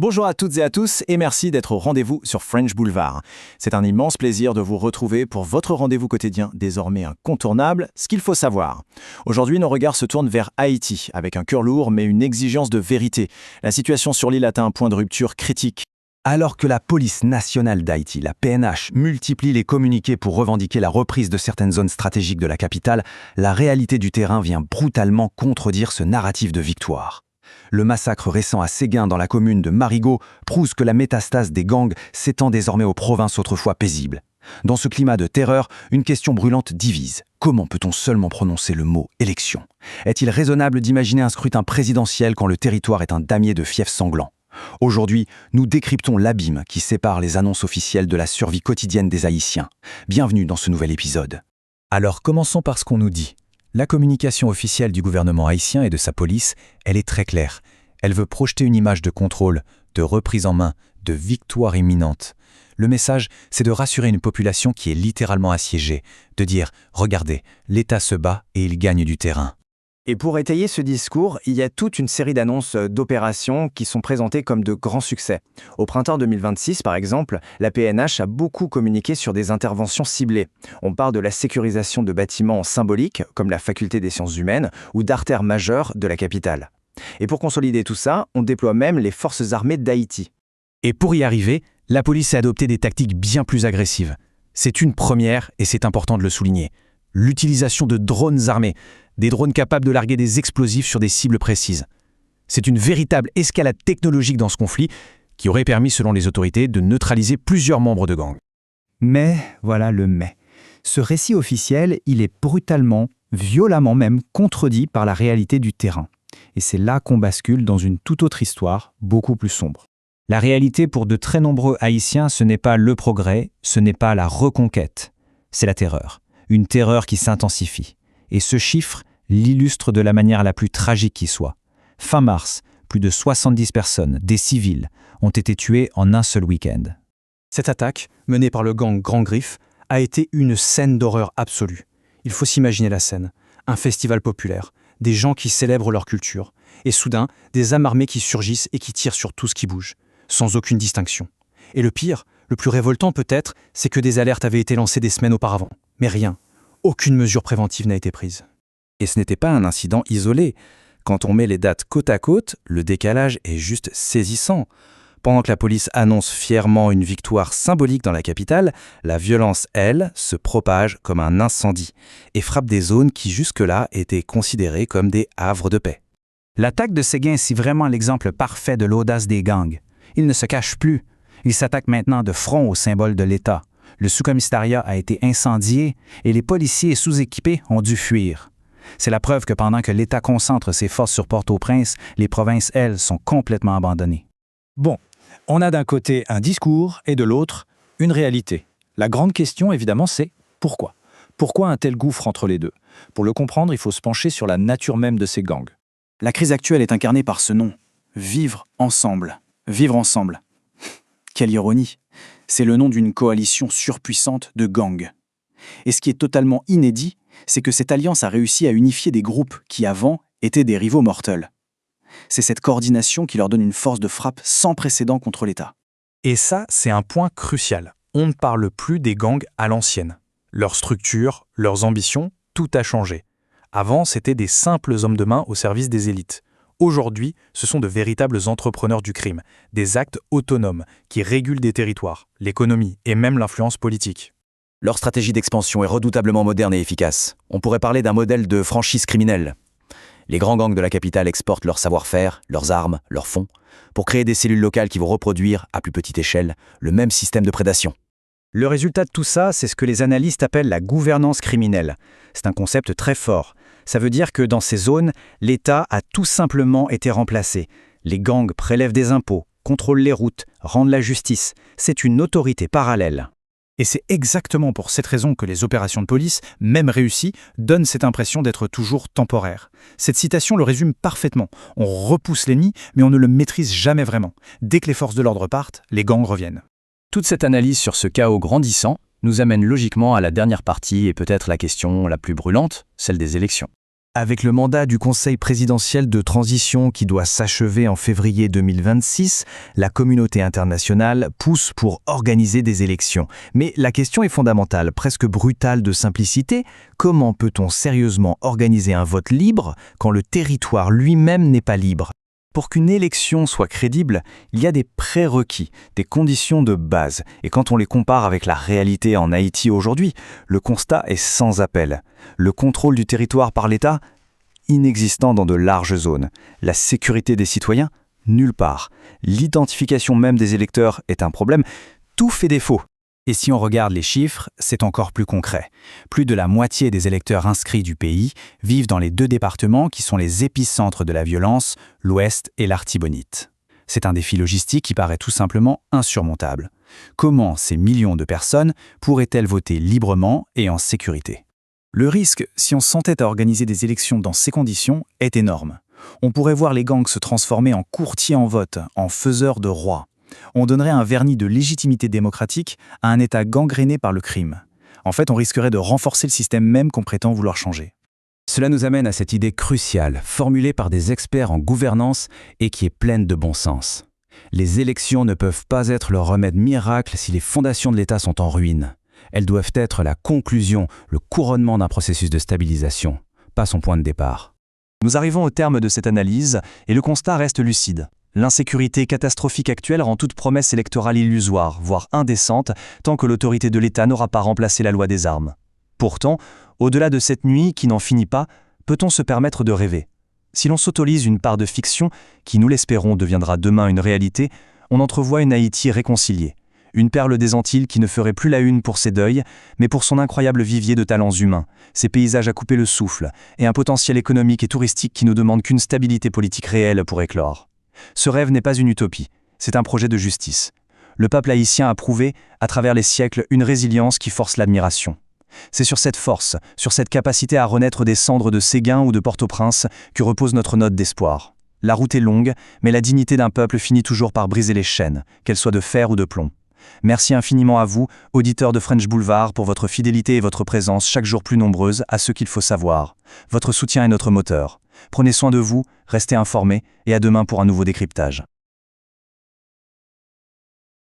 Bonjour à toutes et à tous et merci d'être au rendez-vous sur French Boulevard. C'est un immense plaisir de vous retrouver pour votre rendez-vous quotidien désormais incontournable, ce qu'il faut savoir. Aujourd'hui, nos regards se tournent vers Haïti, avec un cœur lourd mais une exigence de vérité. La situation sur l'île atteint un point de rupture critique. Alors que la police nationale d'Haïti, la PNH, multiplie les communiqués pour revendiquer la reprise de certaines zones stratégiques de la capitale, la réalité du terrain vient brutalement contredire ce narratif de victoire. Le massacre récent à Séguin dans la commune de Marigot prouve que la métastase des gangs s'étend désormais aux provinces autrefois paisibles. Dans ce climat de terreur, une question brûlante divise. Comment peut-on seulement prononcer le mot « élection » ? Est-il raisonnable d'imaginer un scrutin présidentiel quand le territoire est un damier de fiefs sanglants ? Aujourd'hui, nous décryptons l'abîme qui sépare les annonces officielles de la survie quotidienne des Haïtiens. Bienvenue dans ce nouvel épisode. Alors commençons par ce qu'on nous dit. La communication officielle du gouvernement haïtien et de sa police, elle est très claire. Elle veut projeter une image de contrôle, de reprise en main, de victoire imminente. Le message, c'est de rassurer une population qui est littéralement assiégée, de dire « Regardez, l'État se bat et il gagne du terrain ». Et pour étayer ce discours, il y a toute une série d'annonces d'opérations qui sont présentées comme de grands succès. Au printemps 2026, par exemple, la PNH a beaucoup communiqué sur des interventions ciblées. On parle de la sécurisation de bâtiments symboliques, comme la faculté des sciences humaines, ou d'artères majeures de la capitale. Et pour consolider tout ça, on déploie même les forces armées d'Haïti. Et pour y arriver, la police a adopté des tactiques bien plus agressives. C'est une première, et c'est important de le souligner. L'utilisation de drones armés, des drones capables de larguer des explosifs sur des cibles précises. C'est une véritable escalade technologique dans ce conflit qui aurait permis, selon les autorités, de neutraliser plusieurs membres de gangs. Mais, voilà le mais. Ce récit officiel, il est brutalement, violemment même, contredit par la réalité du terrain. Et c'est là qu'on bascule dans une toute autre histoire, beaucoup plus sombre. La réalité pour de très nombreux Haïtiens, ce n'est pas le progrès, ce n'est pas la reconquête, c'est la terreur. Une terreur qui s'intensifie. Et ce chiffre l'illustre de la manière la plus tragique qui soit. Fin mars, plus de 70 personnes, des civils, ont été tuées en un seul week-end. Cette attaque, menée par le gang Grand Griffe, a été une scène d'horreur absolue. Il faut s'imaginer la scène. Un festival populaire, des gens qui célèbrent leur culture, et soudain, des âmes armées qui surgissent et qui tirent sur tout ce qui bouge, sans aucune distinction. Et le pire, le plus révoltant peut-être, c'est que des alertes avaient été lancées des semaines auparavant. Mais rien, aucune mesure préventive n'a été prise. Et ce n'était pas un incident isolé. Quand on met les dates côte à côte, le décalage est juste saisissant. Pendant que la police annonce fièrement une victoire symbolique dans la capitale, la violence, elle, se propage comme un incendie et frappe des zones qui jusque-là étaient considérées comme des havres de paix. L'attaque de Séguin est vraiment l'exemple parfait de l'audace des gangs. Ils ne se cachent plus. Ils s'attaquent maintenant de front au symbole de l'État. Le sous-commissariat a été incendié et les policiers sous-équipés ont dû fuir. C'est la preuve que pendant que l'État concentre ses forces sur Port-au-Prince, les provinces, elles, sont complètement abandonnées. Bon, on a d'un côté un discours et de l'autre, une réalité. La grande question, évidemment, c'est pourquoi ? Pourquoi un tel gouffre entre les deux ? Pour le comprendre, il faut se pencher sur la nature même de ces gangs. La crise actuelle est incarnée par ce nom. Vivre ensemble. Vivre ensemble. Quelle ironie. C'est le nom d'une coalition surpuissante de gangs. Et ce qui est totalement inédit, c'est que cette alliance a réussi à unifier des groupes qui, avant, étaient des rivaux mortels. C'est cette coordination qui leur donne une force de frappe sans précédent contre l'État. Et ça, c'est un point crucial. On ne parle plus des gangs à l'ancienne. Leur structure, leurs ambitions, tout a changé. Avant, c'était des simples hommes de main au service des élites. Aujourd'hui, ce sont de véritables entrepreneurs du crime, des actes autonomes qui régulent des territoires, l'économie et même l'influence politique. Leur stratégie d'expansion est redoutablement moderne et efficace. On pourrait parler d'un modèle de franchise criminelle. Les grands gangs de la capitale exportent leur savoir-faire, leurs armes, leurs fonds, pour créer des cellules locales qui vont reproduire, à plus petite échelle, le même système de prédation. Le résultat de tout ça, c'est ce que les analystes appellent la gouvernance criminelle. C'est un concept très fort. Ça veut dire que dans ces zones, l'État a tout simplement été remplacé. Les gangs prélèvent des impôts, contrôlent les routes, rendent la justice. C'est une autorité parallèle. Et c'est exactement pour cette raison que les opérations de police, même réussies, donnent cette impression d'être toujours temporaires. Cette citation le résume parfaitement. On repousse l'ennemi, mais on ne le maîtrise jamais vraiment. Dès que les forces de l'ordre partent, les gangs reviennent. Toute cette analyse sur ce chaos grandissant nous amène logiquement à la dernière partie et peut-être la question la plus brûlante, celle des élections. Avec le mandat du Conseil présidentiel de transition qui doit s'achever en février 2026, la communauté internationale pousse pour organiser des élections. Mais la question est fondamentale, presque brutale de simplicité. Comment peut-on sérieusement organiser un vote libre quand le territoire lui-même n'est pas libre ? Pour qu'une élection soit crédible, il y a des prérequis, des conditions de base. Et quand on les compare avec la réalité en Haïti aujourd'hui, le constat est sans appel. Le contrôle du territoire par l'État, inexistant dans de larges zones. La sécurité des citoyens, nulle part. L'identification même des électeurs est un problème. Tout fait défaut. Et si on regarde les chiffres, c'est encore plus concret. Plus de la moitié des électeurs inscrits du pays vivent dans les 2 départements qui sont les épicentres de la violence, l'Ouest et l'Artibonite. C'est un défi logistique qui paraît tout simplement insurmontable. Comment ces millions de personnes pourraient-elles voter librement et en sécurité ? Le risque, si on s'entête à organiser des élections dans ces conditions, est énorme. On pourrait voir les gangs se transformer en courtiers en vote, en faiseurs de rois. On donnerait un vernis de légitimité démocratique à un État gangréné par le crime. En fait, on risquerait de renforcer le système même qu'on prétend vouloir changer. Cela nous amène à cette idée cruciale, formulée par des experts en gouvernance et qui est pleine de bon sens. Les élections ne peuvent pas être le remède miracle si les fondations de l'État sont en ruine. Elles doivent être la conclusion, le couronnement d'un processus de stabilisation, pas son point de départ. Nous arrivons au terme de cette analyse et le constat reste lucide. L'insécurité catastrophique actuelle rend toute promesse électorale illusoire, voire indécente, tant que l'autorité de l'État n'aura pas remplacé la loi des armes. Pourtant, au-delà de cette nuit qui n'en finit pas, peut-on se permettre de rêver ? Si l'on s'autorise une part de fiction, qui nous l'espérons deviendra demain une réalité, on entrevoit une Haïti réconciliée. Une perle des Antilles qui ne ferait plus la une pour ses deuils, mais pour son incroyable vivier de talents humains, ses paysages à couper le souffle, et un potentiel économique et touristique qui ne demande qu'une stabilité politique réelle pour éclore. Ce rêve n'est pas une utopie, c'est un projet de justice. Le peuple haïtien a prouvé, à travers les siècles, une résilience qui force l'admiration. C'est sur cette force, sur cette capacité à renaître des cendres de Séguin ou de Port-au-Prince que repose notre note d'espoir. La route est longue, mais la dignité d'un peuple finit toujours par briser les chaînes, qu'elles soient de fer ou de plomb. Merci infiniment à vous, auditeurs de French Boulevard, pour votre fidélité et votre présence chaque jour plus nombreuse à ce qu'il faut savoir. Votre soutien est notre moteur. Prenez soin de vous, restez informés et à demain pour un nouveau décryptage.